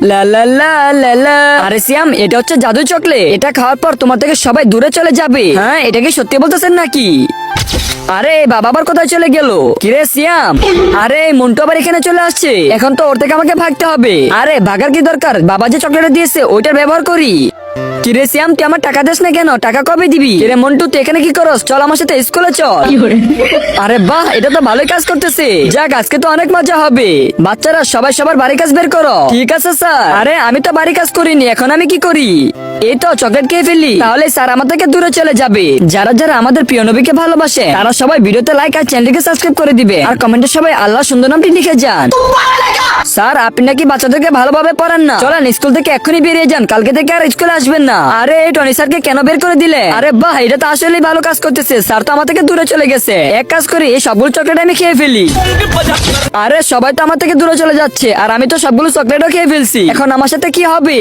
লা লা লা লা লা। আরে সিয়াম, এটা হচ্ছে জাদু চকলেট। এটা খাওয়ার পর তোমার থেকে সবাই দূরে চলে যাবে। হ্যাঁ, এটা কি সত্যি বলতেছেন নাকি? আরে বাবা আবার কোথায় চলে গেল? কিরে সিয়াম? আরে মন্টু আবার এখানে চলে আসছে। এখন তো ওর থেকে আমাকে ভাগতে হবে। আরে ভাগার কি দরকার? বাবা যে চকলেট দিয়েছে ওইটার ব্যবহার করি। কিরে সিয়াম, তুই আমার টাকা দিস না কেন? টাকা কবে দিবি? কিরে মন্টু, তুই এখানে কি করস? চল আমার সাথে স্কুলে চল। আরে বাহ, এটা তো ভালোই কাজ করতেছে। যাক, আজকে তো অনেক মজা হবে। বাচ্চারা সবাই সবার বাড়ি কাজ বের করো। ঠিক আছে স্যার। আরে আমি তো বাড়ি কাজ করিনি, এখন আমি কি করি? এই তো চকলেট খেয়ে ফেলি, তাহলে স্যার আমার থেকে দূরে চলে যাবে। যারা যারা আমাদের প্রিয় নবীকে ভালোবাসে তারা সবাই ভিডিওতে লাইক আর চ্যানেলকে সাবস্ক্রাইব করে দিবে, আর কমেন্টে সবাই আল্লাহ সুন্দর নামটি লিখে যান। স্যার, আপনি নাকি বাচ্চাদেরকে ভালোভাবে পড়ান না? চলেন স্কুল থেকে এক্ষুনি বেরিয়ে যান, কালকে থেকে আর স্কুলে আসবেন না। আরে এই টনি স্যারকে কেন বের করে দিলে? আরে বাহ, এটা তো আসলেই ভালো কাজ করতেছে। স্যার তো আমার থেকে দূরে চলে গেছে। এক কাজ করি, এই সবগুলো চকলেট আমি খেয়ে ফেলি। আরে সবাই তো আমার থেকে দূরে চলে যাচ্ছে, আর আমি তো সবগুলো চকলেটও খেয়ে ফেলছি। এখন আমার সাথে কি হবে?